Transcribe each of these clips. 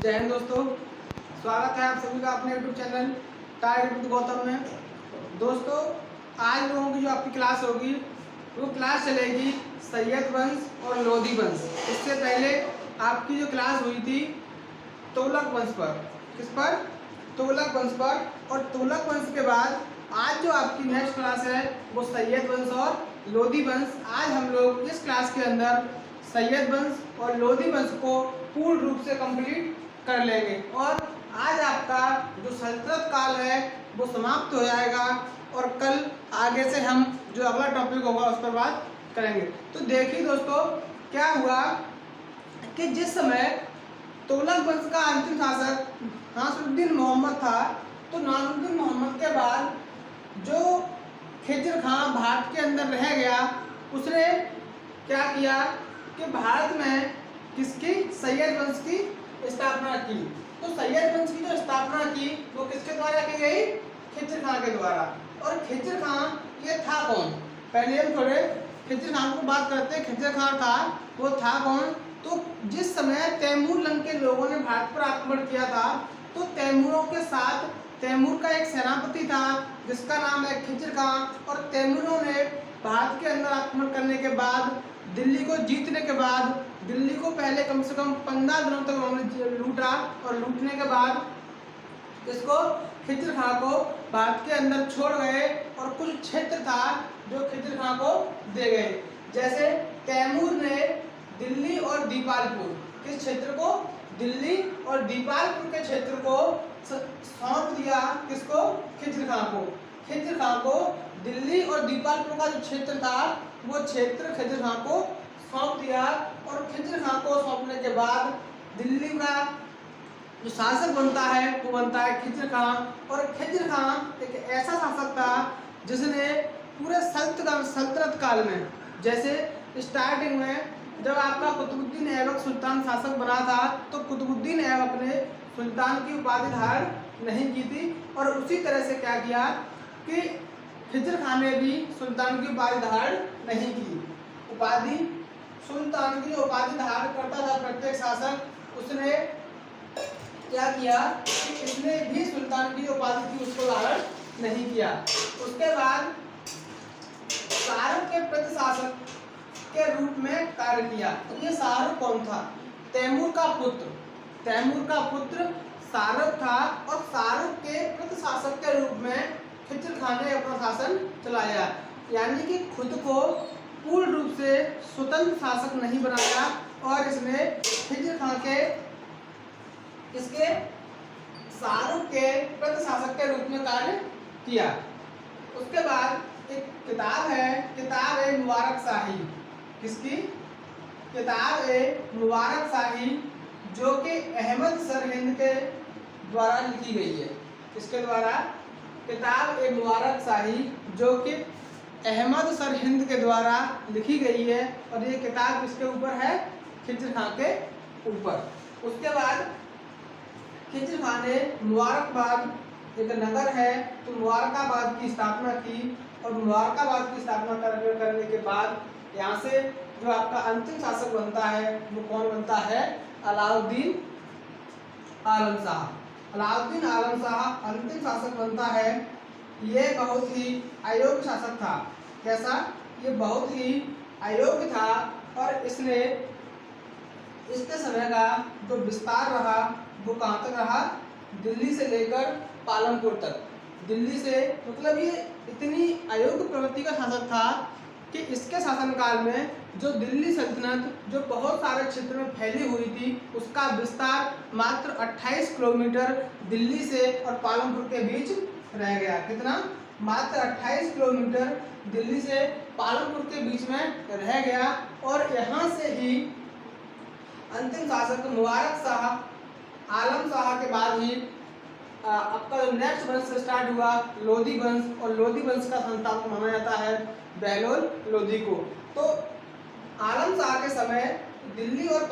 जय हिंद दोस्तों, स्वागत है आप सभी का अपने YouTube channel tiger with Gautam में। दोस्तों, आज लोगों की जो आपकी क्लास होगी वो क्लास चलेगी सैयद वंश और लोधी वंश। इससे पहले आपकी जो क्लास हुई थी तुगलक वंश पर, किस पर? तुगलक वंश पर। और तुगलक वंश के बाद आज जो आपकी नेक्स्ट क्लास है वो सैयद वंश और लोधी वंश। आज हम लोग इस क्लास के अंदर सैयद वंश और लोधी वंश को पूर्ण रूप से कंप्लीट कर लेंगे और आज आपका जो सल्तनत काल है वो समाप्त हो जाएगा और कल आगे से हम जो अगला टॉपिक होगा उस पर बात करेंगे। तो देखिए दोस्तों, क्या हुआ कि जिस समय तुगलक वंश का अंतिम शासक नासिरुद्दीन मोहम्मद था, तो नासिरुद्दीन मोहम्मद के बाद जो खिज्र खां भारत के अंदर रह गया, उसने क्या किया कि भारत में किसकी? सैयद वंश की स्थापना की। तो सैयद वंश की जो स्थापना की वो किसके द्वारा की गई? खिज्र खां के द्वारा। और खिज्र खां ये था कौन? पहले हम थोड़े खिज्र खां को बात करते हैं। खिज्र खां था, वो था कौन? तो जिस समय तैमूर लंग के लोगों ने भारत पर आक्रमण किया था, तो तैमूरों के साथ तैमूर का एक सेनापति था जिसका नाम है खिज्र खां। और तैमूरों ने भारत के अंदर आक्रमण करने के बाद, दिल्ली को जीतने के बाद, दिल्ली को पहले कम से कम 15 दिनों तक उन्होंने लूटा और लूटने के बाद इसको खिज्र खां को भारत के अंदर छोड़ गए और कुछ क्षेत्र था जो खिज्र खां को दे गए। जैसे तैमूर ने दिल्ली और दीपालपुर, किस क्षेत्र को? दिल्ली और दीपालपुर के क्षेत्र को सौंप दिया। किसको? खिज्र खां को। खिज्र खां को दिल्ली और दीपालपुर का जो क्षेत्र था वो क्षेत्र खिज्र खां को सौंप दिया। और खिज्र खां को सौंपने के बाद दिल्ली का जो शासक बनता है वो बनता है खिज्र खां। और खिज्र खां एक ऐसा शासक था जिसने पूरे सल्तनत काल में, जैसे स्टार्टिंग में जब आपका कुतुबुद्दीन ऐबक सुल्तान शासक बना था, तो कुतुबुद्दीन ऐबक ने सुल्तान की उपाधि धारण नहीं की थी। और उसी तरह से क्या किया कि खिज्र खां ने भी सुल्तान की उपाधि धारण नहीं की। उपाधि, सुल्तान की उपाधि धारण करता था प्रत्येक शासक, उसने क्या किया कि इसने भी सुल्तान की उपाधि थी उसको धारण नहीं किया। उसके बाद शाहरुख के प्रतिशासक के रूप में कार्य किया। तो ये शाहरुख कौन था? तैमूर का पुत्र। तैमूर का पुत्र शाहरुख था और शाहरुख के प्रतिशासक के रूप में खिज्र खां ने अपना शासन चलाया। यानी कि खुद को पूर्ण रूप से स्वतंत्र शासक नहीं बनाया और इसने खिज्र खां के इसके शाहरुख के प्रतिशासक के रूप में कार्य किया। उसके बाद एक किताब है, किताब है मुबारक शाही। किसकी? किताब है मुबारक शाही, जो कि अहमद सरहिंद के द्वारा लिखी गई है। किसके द्वारा? किताब ए मुबारक शाही, जो कि अहमद सरहिंद के द्वारा लिखी गई है। और ये किताब किसके ऊपर है? खिज्र खां के ऊपर। उसके बाद खिज्र खां ने मुबारकाबाद एक नगर है, तो मुबारकाबाद की स्थापना की। और मुबारकाबाद की स्थापना करने के बाद यहाँ से जो आपका अंतिम शासक बनता है वो कौन बनता है? अलाउद्दीन आलम शाह। अलाउद्दीन आलम शाह अंतिम शासक बनता है। ये बहुत ही अयोग्य शासक था। कैसा? ये बहुत ही अयोग्य था। और इसने इसके समय का जो विस्तार रहा वो कहाँ तक रहा? दिल्ली से लेकर पालनपुर तक। दिल्ली से मतलब ये इतनी अयोग्य प्रवृत्ति का शासक था कि इसके शासनकाल में जो दिल्ली सल्तनत जो बहुत सारे क्षेत्र में फैली हुई थी, उसका विस्तार मात्र 28 किलोमीटर दिल्ली से और पालनपुर के बीच रह गया। कितना? मात्र 28 किलोमीटर दिल्ली से पालनपुर के बीच में रह गया। और यहाँ से ही अंतिम शासक मुबारक शाह, आलम शाह के बाद ही आपका जो नेक्स्ट वंश स्टार्ट हुआ लोधी वंश। और लोधी वंश का संस्थापक माना जाता है बहलोल लोधी को। तो आलम शाह के समय दिल्ली और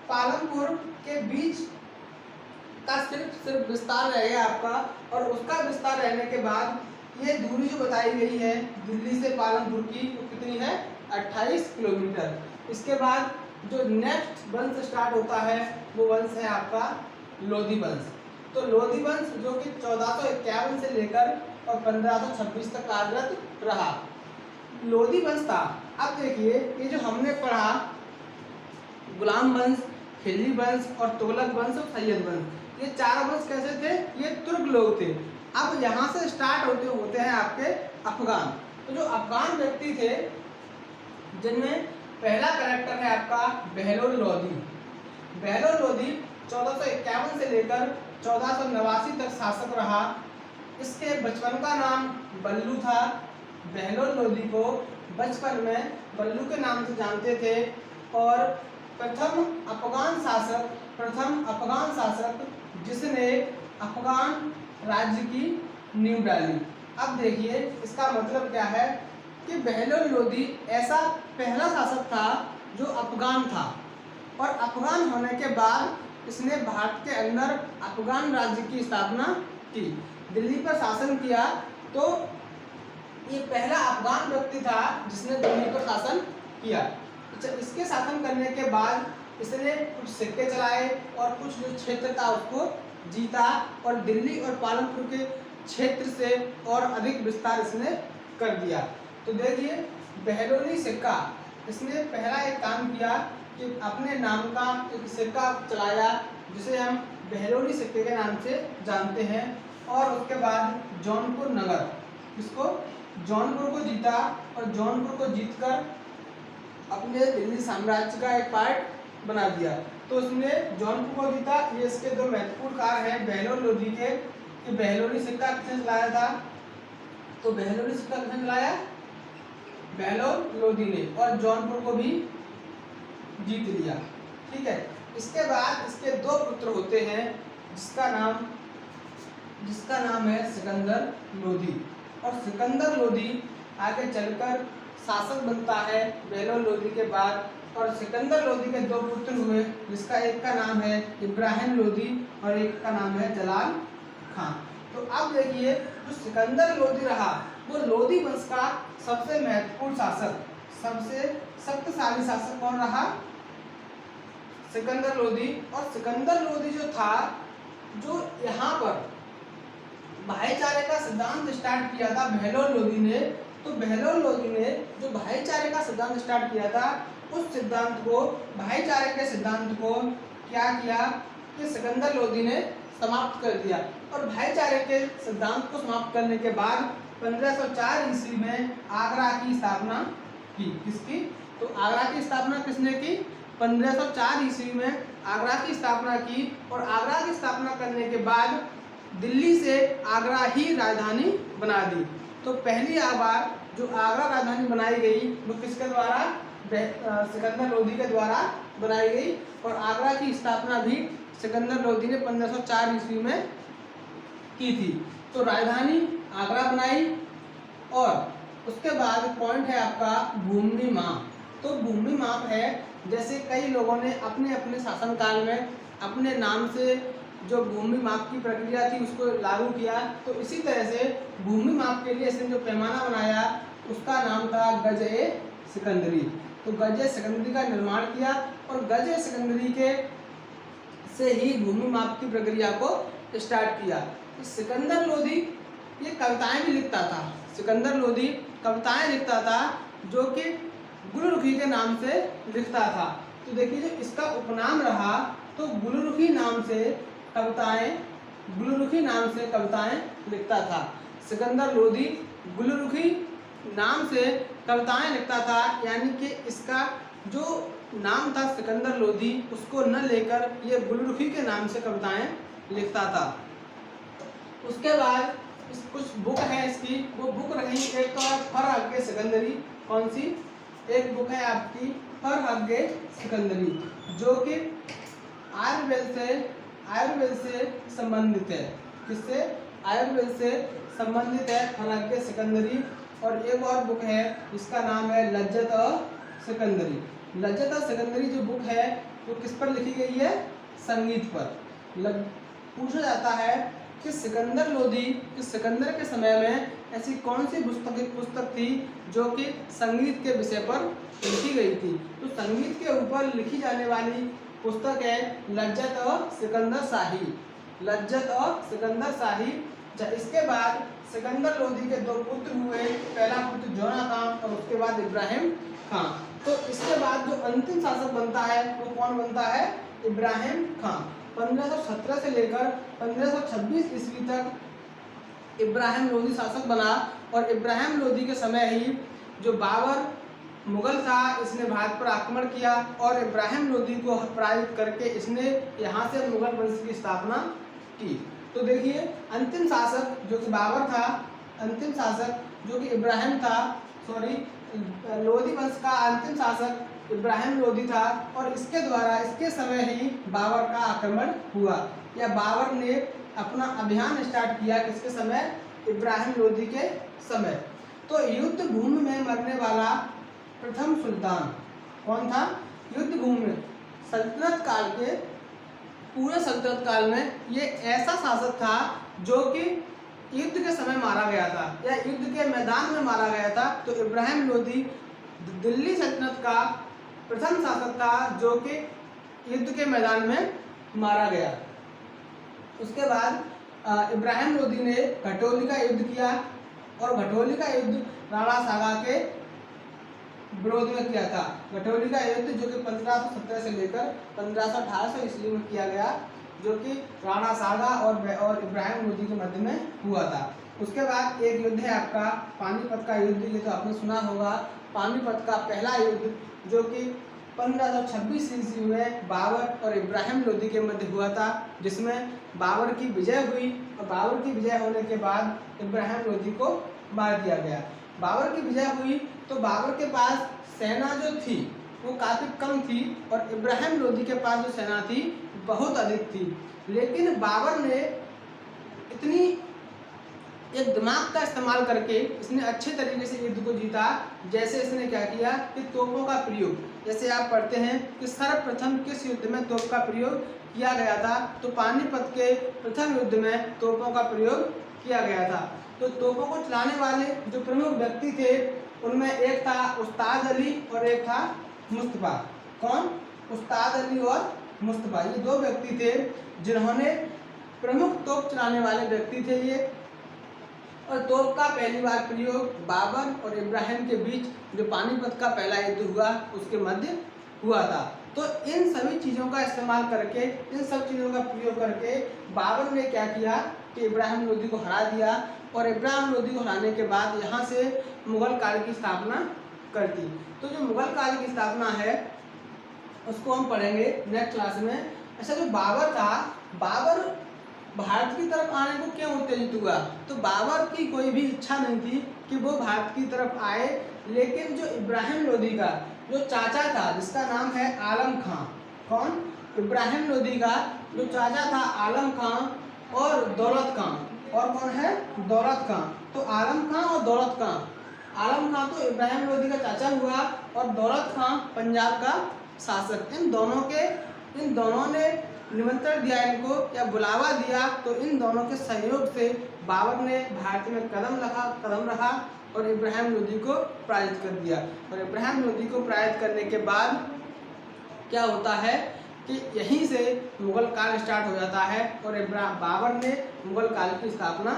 पालनपुर के बीच का सिर्फ विस्तार रह गया आपका। और उसका विस्तार रहने के बाद ये दूरी जो बताई गई है दिल्ली से पालनपुर की, वो कितनी है? 28 किलोमीटर। इसके बाद जो नेक्स्ट वंश स्टार्ट होता है वो वंश है आपका लोधी वंश। तो लोधी वंश जो कि 1451 से लेकर और 1526 तक कार्यरत रहा, लोधी वंश था। अब देखिए ये जो हमने पढ़ा गुलाम वंश, खिलजी वंश और तुगलक वंश और सैयद वंश, ये चार वंश कैसे थे? ये तुर्क लोग थे। अब यहाँ से स्टार्ट होते हैं आपके अफगान। तो जो अफगान व्यक्ति थे जिनमें पहला कैरेक्टर है आपका बहलोल लोधी। बहलोल लोधी 1451 से लेकर 1489 तक शासक रहा। इसके बचपन का नाम बल्लू था। बहलोल लोधी को बचपन में बल्लू के नाम से जानते थे और प्रथम अफगान शासक जिसने अफगान राज्य की नींव डाली। अब देखिए इसका मतलब क्या है कि बहलोल लोधी ऐसा पहला शासक था जो अफगान था और अफगान होने के बाद इसने भारत के अंदर अफगान राज्य की स्थापना की, दिल्ली पर शासन किया। तो ये पहला अफगान व्यक्ति था जिसने दिल्ली पर शासन किया। इसके शासन करने के बाद इसने कुछ सिक्के चलाए और कुछ जो क्षेत्र था उसको जीता और दिल्ली और पालनपुर के क्षेत्र से और अधिक विस्तार इसने कर दिया। तो देखिए बहलोली सिक्का, इसने पहला एक काम किया कि अपने नाम का एक सिक्का चलाया जिसे हम बहलोली सिक्के के नाम से जानते हैं। और उसके बाद जौनपुर नगर, इसको जौनपुर को जीता और जौनपुर को जीतकर अपने दिल्ली साम्राज्य का एक पार्ट बना दिया। तो उसने जौनपुर को जीता। ये इसके दो महत्वपूर्ण कार्य हैं बहलोल लोधी के कि बहलोली सिक्का किसने चलाया था। तो बहलोली सिक्का किसने चलाया? बहलोल लोधी ने, और जौनपुर को भी जीत लिया। ठीक है। इसके बाद इसके दो पुत्र होते हैं जिसका नाम है सिकंदर लोधी। और सिकंदर लोधी आगे चलकर शासक बनता है बहलोल लोधी के बाद। और सिकंदर लोधी के दो पुत्र हुए जिसका एक का नाम है इब्राहिम लोधी और एक का नाम है जलाल खान। तो अब देखिए जो सिकंदर लोधी रहा वो लोधी वंश का सबसे महत्वपूर्ण शासक, सबसे शक्तिशाली शासक कौन रहा? सिकंदर लोधी। और सिकंदर लोधी जो था, जो यहाँ पर भाईचारे का सिद्धांत स्टार्ट किया था बहलोल लोधी ने। तो बहलोल लोधी ने जो भाईचारे का सिद्धांत स्टार्ट किया था उस सिद्धांत को, भाईचारे के सिद्धांत को क्या किया कि सिकंदर लोधी ने समाप्त कर दिया। और भाईचारे के सिद्धांत को समाप्त करने के बाद 1504 ईस्वी में आगरा की स्थापना की। किसकी? तो आगरा की स्थापना किसने की? 1504 ईस्वी में आगरा की स्थापना की। और आगरा की स्थापना करने के बाद दिल्ली से आगरा ही राजधानी बना दी। तो पहली बार जो आगरा राजधानी बनाई गई वो किसके द्वारा? सिकंदर लोधी के द्वारा बनाई गई। और आगरा की स्थापना भी सिकंदर लोधी ने 1504 ईस्वी में की थी। तो राजधानी आगरा बनाई। और उसके बाद पॉइंट है आपका भूमि माप। तो भूमि माप है, जैसे कई लोगों ने अपने अपने शासनकाल में अपने नाम से जो भूमि माप की प्रक्रिया थी उसको लागू किया। तो इसी तरह से भूमि माप के लिए इसने जो पैमाना बनाया उसका नाम था गज-ए-सिकंदरी। तो गज-ए-सिकंदरी का निर्माण किया और गज-ए-सिकंदरी के से ही भूमि माप की प्रक्रिया को स्टार्ट किया। सिकंदर लोधी ये कविताएं भी लिखता था। सिकंदर लोधी कविताएं लिखता था जो कि गुलरुखी के नाम से लिखता था। तो देखिए जो इसका उपनाम रहा तो गुलरुखी नाम से कविताएं लिखता था। सिकंदर लोधी गुलरुखी नाम से कविताएं लिखता था, यानी कि इसका जो नाम था सिकंदर लोधी उसको न लेकर ये गुलरुखी के नाम से कविताएं लिखता था। उसके बाद कुछ बुक है इसकी, वो बुक रही एक तो फर-हग्गे-सिकंदरी। कौन सी? एक बुक है आपकी फर-हग्गे-सिकंदरी जो कि आयुर्वेद से संबंधित है। किससे? आयुर्वेद से संबंधित है फर-हग्गे-सिकंदरी। और एक और बुक है जिसका नाम है लज्जत-ए-सिकंदरी। लज्जत-ए-सिकंदरी जो बुक है वो किस पर लिखी गई है? संगीत पर। पूछा जाता है कि सिकंदर के समय में ऐसी कौन सी पुस्तक थी जो कि संगीत के विषय पर लिखी गई थी। तो संगीत के ऊपर लिखी जाने वाली पुस्तक है लज्जत और सिकंदर शाही। लज्जत और सिकंदर शाही। इसके बाद सिकंदर लोदी के दो पुत्र हुए, पहला पुत्र जोना खान और उसके बाद इब्राहिम खान। तो इसके बाद जो अंतिम शासक बनता है वो कौन बनता है? इब्राहिम खान। 1517 से लेकर 1526 ईस्वी तक इब्राहिम लोदी शासक बना और इब्राहिम लोदी के समय ही जो बाबर मुगल था इसने भारत पर आक्रमण किया और इब्राहिम लोदी को पराजित करके इसने यहाँ से मुगल वंश की स्थापना की। तो देखिए अंतिम शासक जो कि बाबर था, अंतिम शासक जो कि इब्राहिम था, लोदी वंश का अंतिम शासक इब्राहिम लोदी था और इसके द्वारा इसके समय ही बाबर का आक्रमण हुआ या बाबर ने अपना अभियान स्टार्ट किया किसके समय? इब्राहिम लोदी के समय। तो युद्ध भूमि में मरने वाला प्रथम सुल्तान कौन था? युद्ध भूमि में सल्तनत काल के पूरे सल्तनत काल में ये ऐसा शासक था जो कि युद्ध के समय मारा गया था या युद्ध के मैदान में मारा गया था। तो इब्राहिम लोदी दिल्ली सल्तनत का प्रथम शासक था जो कि युद्ध के मैदान में मारा गया। उसके बाद इब्राहिम लोदी ने घटोली का युद्ध किया और घटोली का युद्ध राणा सागा के विरोध में किया था। घटोली का युद्ध जो कि 1517 से लेकर 1518 ईस्वी में किया गया, जो कि राणा सागा और इब्राहिम लोदी के मध्य में हुआ था। उसके बाद एक युद्ध है आपका पानीपत का युद्ध, ये तो आपने सुना होगा। पानीपत का पहला युद्ध जो कि 1526 ईस्वी में बाबर और इब्राहिम लोदी के मध्य हुआ था, जिसमें बाबर की विजय हुई और बाबर की विजय होने के बाद इब्राहिम लोदी को मार दिया गया। बाबर की विजय हुई तो बाबर के पास सेना जो थी वो काफ़ी कम थी और इब्राहिम लोदी के पास जो सेना थी बहुत अधिक थी। लेकिन बाबर ने इतनी एक दिमाग का इस्तेमाल करके इसने अच्छे तरीके से युद्ध को जीता। जैसे इसने क्या किया कि तोपों का प्रयोग, जैसे आप पढ़ते हैं कि सर्वप्रथम किस युद्ध में तोप का प्रयोग किया गया था, तो पानीपत के प्रथम युद्ध में तोपों का प्रयोग किया गया था। तो तोपों को चलाने वाले जो प्रमुख व्यक्ति थे उनमें एक था उस्ताद अली और एक था मुस्तफा। कौन? उस्ताद अली और मुस्तफा, ये दो व्यक्ति थे जिन्होंने प्रमुख तोप चलाने वाले व्यक्ति थे ये। और तोप का पहली बार प्रयोग बाबर और इब्राहिम के बीच जो पानीपत का पहला युद्ध हुआ उसके मध्य हुआ था। तो इन सभी चीज़ों का इस्तेमाल करके, इन सब चीज़ों का प्रयोग करके बाबर ने क्या किया कि इब्राहिम लोदी को हरा दिया और इब्राहिम लोदी को हराने के बाद यहाँ से मुगल काल की स्थापना कर दी। तो जो मुगल काल की स्थापना है उसको हम पढ़ेंगे नेक्स्ट क्लास में। अच्छा, जो बाबर था, बाबर भारत की तरफ आने को क्यों उत्तेजित हुआ? तो बाबर की कोई भी इच्छा नहीं थी कि वो भारत की तरफ आए, लेकिन जो इब्राहिम लोदी का जो चाचा था जिसका नाम है आलम खां। कौन? इब्राहिम लोदी का जो चाचा था आलम खां और दौलत खां। और कौन है? दौलत खां। तो आलम खां और दौलत खां, आलम खां तो इब्राहिम लोदी का चाचा हुआ और दौलत खां पंजाब का शासक। इन दोनों ने निमंत्रण दिया इनको या बुलावा दिया, तो इन दोनों के सहयोग से बाबर ने भारत में कदम रखा और इब्राहिम लोदी को पराजित कर दिया। और इब्राहिम लोदी को पराजित करने के बाद क्या होता है कि यहीं से मुगल काल स्टार्ट हो जाता है और बाबर ने मुगल काल की स्थापना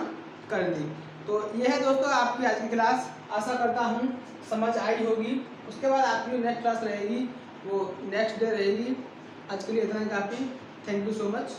कर दी। तो यह है दोस्तों आपकी आज की क्लास। आशा करता हूँ समझ आई होगी। उसके बाद आपकी नेक्स्ट क्लास रहेगी वो नेक्स्ट डे रहेगी। आज के लिए इतना ही काफ़ी। Thank you so much.